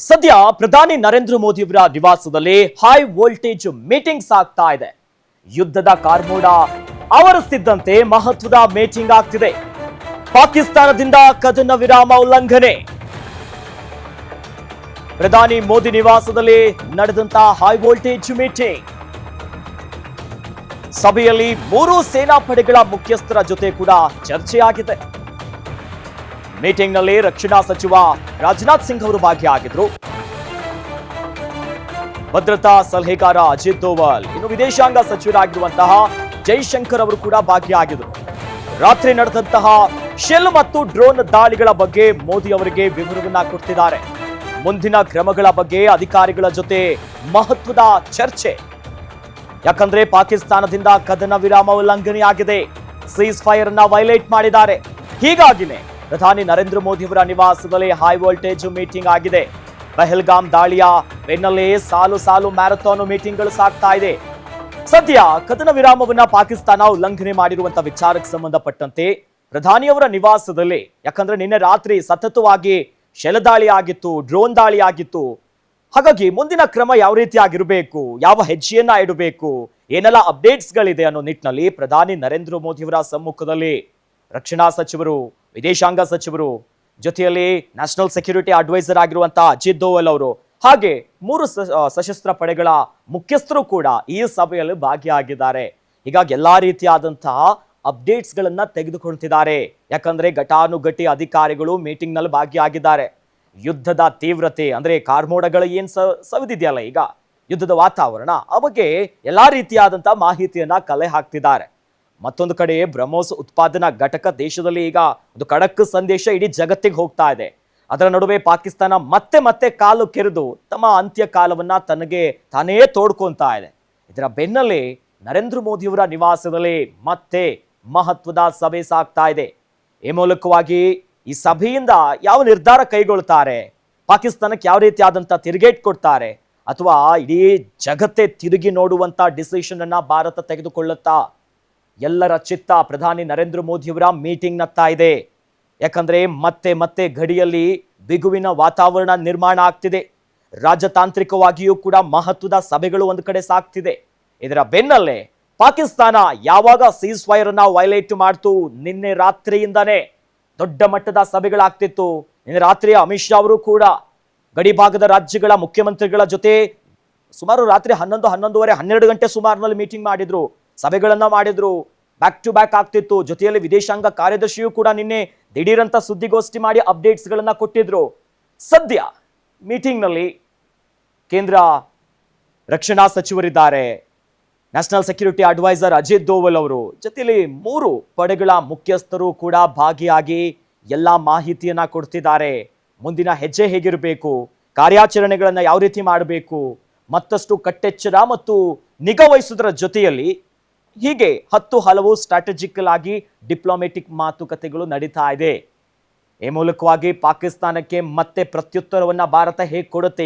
ಸದ್ಯ ಪ್ರಧಾನಿ ನರೇಂದ್ರ ಮೋದಿ ಅವರ ನಿವಾಸದಲ್ಲಿ ಹೈ ವೋಲ್ಟೇಜ್ ಮೀಟಿಂಗ್ಸ್ ಆಗ್ತಾ ಇದೆ. ಯುದ್ಧದ ಕಾರ್ಮೋಡ ಆವರಿಸುತ್ತಿದ್ದಂತೆ ಮಹತ್ವದ ಮೀಟಿಂಗ್ ಆಗ್ತಿದೆ. ಪಾಕಿಸ್ತಾನದಿಂದ ಕದನ ವಿರಾಮ ಉಲ್ಲಂಘನೆ. ಪ್ರಧಾನಿ ಮೋದಿ ನಿವಾಸದಲ್ಲಿ ನಡೆದಂತಹ ಹೈ ವೋಲ್ಟೇಜ್ ಮೀಟಿಂಗ್ ಸಭೆಯಲ್ಲಿ ಮೂರು ಸೇನಾಪಡೆಗಳ ಮುಖ್ಯಸ್ಥರ ಜೊತೆ ಕೂಡ ಚರ್ಚೆಯಾಗಿದೆ. ಮೀಟಿಂಗ್ನಲ್ಲಿ ರಕ್ಷಣಾ ಸಚಿವ ರಾಜನಾಥ್ ಸಿಂಗ್ ಅವರು ಭಾಗಿಯಾಗಿದ್ರು. ಭದ್ರತಾ ಸಲಹೆಗಾರ ಅಜಿತ್ ದೋವಲ್, ಇನ್ನು ವಿದೇಶಾಂಗ ಸಚಿವರಾಗಿರುವಂತಹ ಜೈಶಂಕರ್ ಅವರು ಕೂಡ ಭಾಗಿಯಾಗಿದ್ರು. ರಾತ್ರಿ ನಡೆದಂತಹ ಶೆಲ್ ಮತ್ತು ಡ್ರೋನ್ ದಾಳಿಗಳ ಬಗ್ಗೆ ಮೋದಿ ಅವರಿಗೆ ವಿವರವನ್ನ ಕೊಡ್ತಿದ್ದಾರೆ. ಮುಂದಿನ ಕ್ರಮಗಳ ಬಗ್ಗೆ ಅಧಿಕಾರಿಗಳ ಜೊತೆ ಮಹತ್ವದ ಚರ್ಚೆ. ಯಾಕಂದ್ರೆ ಪಾಕಿಸ್ತಾನದಿಂದ ಕದನ ವಿರಾಮ ಉಲ್ಲಂಘನೆಯಾಗಿದೆ, ಸೀಸ್ ಫೈರ್ ಅನ್ನ ವೈಲೇಟ್ ಮಾಡಿದ್ದಾರೆ. ಹೀಗಾಗಿನೇ ಪ್ರಧಾನಿ ನರೇಂದ್ರ ಮೋದಿ ಅವರ ನಿವಾಸದಲ್ಲಿ ಹೈ ವೋಲ್ಟೇಜ್ ಮೀಟಿಂಗ್ ಆಗಿದೆ. ಪಹಲ್ಗಾಮ್ ದಾಳಿಯ ಬೆನ್ನಲ್ಲೇ ಸಾಲು ಸಾಲು ಮ್ಯಾರಥಾನ್ ಮೀಟಿಂಗ್ಗಳು ಸಾಗ್ತಾ ಇದೆ. ಸದ್ಯ ಕದನ ವಿರಾಮವನ್ನ ಪಾಕಿಸ್ತಾನ ಉಲ್ಲಂಘನೆ ಮಾಡಿರುವಂತಹ ವಿಚಾರಕ್ಕೆ ಸಂಬಂಧಪಟ್ಟಂತೆ ಪ್ರಧಾನಿಯವರ ನಿವಾಸದಲ್ಲಿ, ಯಾಕಂದ್ರೆ ನಿನ್ನೆ ರಾತ್ರಿ ಸತತವಾಗಿ ಶೆಲ್ ದಾಳಿ ಆಗಿತ್ತು, ಡ್ರೋನ್ ದಾಳಿ ಆಗಿತ್ತು. ಹಾಗಾಗಿ ಮುಂದಿನ ಕ್ರಮ ಯಾವ ರೀತಿಯಾಗಿರಬೇಕು, ಯಾವ ಹೆಜ್ಜೆಯನ್ನ ಇಡಬೇಕು, ಏನೆಲ್ಲ ಅಪ್ಡೇಟ್ಸ್ಗಳಿದೆ ಅನ್ನೋ ನಿಟ್ಟಿನಲ್ಲಿ ಪ್ರಧಾನಿ ನರೇಂದ್ರ ಮೋದಿ ಅವರ ಸಮ್ಮುಖದಲ್ಲಿ ರಕ್ಷಣಾ ಸಚಿವರು, ವಿದೇಶಾಂಗ ಸಚಿವರು, ಜೊತೆಯಲ್ಲಿ ನ್ಯಾಷನಲ್ ಸೆಕ್ಯೂರಿಟಿ ಅಡ್ವೈಸರ್ ಆಗಿರುವಂತಹ ಅಜಿತ್ ದೋವಲ್ ಅವರು, ಹಾಗೆ ಮೂರು ಸಶಸ್ತ್ರ ಪಡೆಗಳ ಮುಖ್ಯಸ್ಥರು ಕೂಡ ಈ ಸಭೆಯಲ್ಲಿ ಭಾಗಿಯಾಗಿದ್ದಾರೆ. ಹೀಗಾಗಿ ಎಲ್ಲಾ ರೀತಿಯಾದಂತಹ ಅಪ್ಡೇಟ್ಸ್ ಗಳನ್ನ ತೆಗೆದುಕೊಳ್ತಿದ್ದಾರೆ. ಯಾಕಂದ್ರೆ ಘಟಾನುಘಟಿ ಅಧಿಕಾರಿಗಳು ಮೀಟಿಂಗ್ ನಲ್ಲಿ ಭಾಗಿಯಾಗಿದ್ದಾರೆ. ಯುದ್ಧದ ತೀವ್ರತೆ ಅಂದ್ರೆ ಕಾರ್ಮೋಡಗಳು ಏನ್ ಸವಿದಿದೆಯಲ್ಲ ಈಗ ಯುದ್ಧದ ವಾತಾವರಣ, ಆ ಬಗ್ಗೆ ಎಲ್ಲಾ ರೀತಿಯಾದಂತಹ ಮಾಹಿತಿಯನ್ನ ಕಲೆ ಹಾಕ್ತಿದ್ದಾರೆ. ಮತ್ತೊಂದು ಕಡೆ ಬ್ರಹ್ಮೋಸ್ ಉತ್ಪಾದನಾ ಘಟಕ ದೇಶದಲ್ಲಿ ಈಗ ಒಂದು ಖಡಕ್ ಸಂದೇಶ ಇಡೀ ಜಗತ್ತಿಗೆ ಹೋಗ್ತಾ ಇದೆ. ಅದರ ನಡುವೆ ಪಾಕಿಸ್ತಾನ ಮತ್ತೆ ಮತ್ತೆ ಕಾಲು ಕೆರೆದು ತಮ್ಮ ಅಂತ್ಯ ಕಾಲವನ್ನ ತನಗೆ ತಾನೇ ತೋಡ್ಕೊಂತಾ ಇದೆ. ಇದರ ಬೆನ್ನಲ್ಲೇ ನರೇಂದ್ರ ಮೋದಿಯವರ ನಿವಾಸದಲ್ಲಿ ಮತ್ತೆ ಮಹತ್ವದ ಸಭೆ ಸಾಗ್ತಾ ಇದೆ. ಈ ಮೂಲಕವಾಗಿ ಈ ಸಭೆಯಿಂದ ಯಾವ ನಿರ್ಧಾರ ಕೈಗೊಳ್ತಾರೆ, ಪಾಕಿಸ್ತಾನಕ್ಕೆ ಯಾವ ರೀತಿಯಾದಂಥ ತಿರುಗೇಟ್ ಕೊಡ್ತಾರೆ, ಅಥವಾ ಇಡೀ ಜಗತ್ತೇ ತಿರುಗಿ ನೋಡುವಂತ ಡಿಸಿಷನ್ ಅನ್ನ ಭಾರತ ತೆಗೆದುಕೊಳ್ಳುತ್ತಾ, ಎಲ್ಲರ ಚಿತ್ತ ಪ್ರಧಾನಿ ನರೇಂದ್ರ ಮೋದಿಯವರ ಮೀಟಿಂಗ್ ನತ್ತಾ ಇದೆ. ಯಾಕಂದ್ರೆ ಮತ್ತೆ ಮತ್ತೆ ಗಡಿಯಲ್ಲಿ ಬಿಗುವಿನ ವಾತಾವರಣ ನಿರ್ಮಾಣ ಆಗ್ತಿದೆ. ರಾಜತಾಂತ್ರಿಕವಾಗಿಯೂ ಕೂಡ ಮಹತ್ವದ ಸಭೆಗಳು ಒಂದು ಕಡೆ ಸಾಗ್ತಿದೆ. ಇದರ ಬೆನ್ನಲ್ಲೇ ಪಾಕಿಸ್ತಾನ ಯಾವಾಗ ಸೀಸ್ ಫೈರ್ ಅನ್ನ ವೈಲೇಟ್ ಮಾಡ್ತು, ನಿನ್ನೆ ರಾತ್ರಿಯಿಂದಾನೇ ದೊಡ್ಡ ಮಟ್ಟದ ಸಭೆಗಳಾಗ್ತಿತ್ತು. ನಿನ್ನೆ ರಾತ್ರಿ ಅಮಿತ್ ಶಾ ಅವರು ಕೂಡ ಗಡಿ ಭಾಗದ ರಾಜ್ಯಗಳ ಮುಖ್ಯಮಂತ್ರಿಗಳ ಜೊತೆ ಸುಮಾರು ರಾತ್ರಿ 11:30 12 ಗಂಟೆ ಸುಮಾರಿನಲ್ಲಿ ಮೀಟಿಂಗ್ ಮಾಡಿದ್ರು, ಸಭೆಗಳನ್ನ ಮಾಡಿದ್ರು. ಬ್ಯಾಕ್ ಟು ಬ್ಯಾಕ್ ಆಗ್ತಿತ್ತು. ಜೊತೆಯಲ್ಲಿ ವಿದೇಶಾಂಗ ಕಾರ್ಯದರ್ಶಿಯೂ ಕೂಡ ನಿನ್ನೆ ದಿಢೀರಂತ ಸುದ್ದಿಗೋಷ್ಠಿ ಮಾಡಿ ಅಪ್ಡೇಟ್ಸ್ ಗಳನ್ನ ಕೊಟ್ಟಿದ್ರು. ಸದ್ಯ ಮೀಟಿಂಗ್ ನಲ್ಲಿ ಕೇಂದ್ರ ರಕ್ಷಣಾ ಸಚಿವರಿದ್ದಾರೆ, national security adviser Ajit Doval ಅವರು, ಜೊತೆಯಲ್ಲಿ ಮೂರು ಪಡೆಗಳ ಮುಖ್ಯಸ್ಥರು ಕೂಡ ಭಾಗಿಯಾಗಿ ಎಲ್ಲಾ ಮಾಹಿತಿಯನ್ನ ಕೊಡ್ತಿದ್ದಾರೆ. ಮುಂದಿನ ಹೆಜ್ಜೆ ಹೇಗಿರಬೇಕು, ಕಾರ್ಯಾಚರಣೆಗಳನ್ನ ಯಾವ ರೀತಿ ಮಾಡಬೇಕು, ಮತ್ತಷ್ಟು ಕಟ್ಟೆಚ್ಚರ ಮತ್ತು ನಿಗಾ ವಹಿಸುವುದರ ಜೊತೆಯಲ್ಲಿ ಹೀಗೆ ಹಲವು ಸ್ಟ್ರಾಟಜಿಕಲ್ ಆಗಿ ಡಿಪ್ಲೊಮ್ಯಾಟಿಕ್ ಮಾತುಕತೆಗಳು ನಡೀತಾ ಇದೆ. ಈ ಮೂಲಕವಾಗಿ ಪಾಕಿಸ್ತಾನಕ್ಕೆ ಮತ್ತೆ ಪ್ರತ್ಯುತ್ತರವನ್ನ ಭಾರತ ಹೇಗೆ ಕೊಡುತ್ತೆ,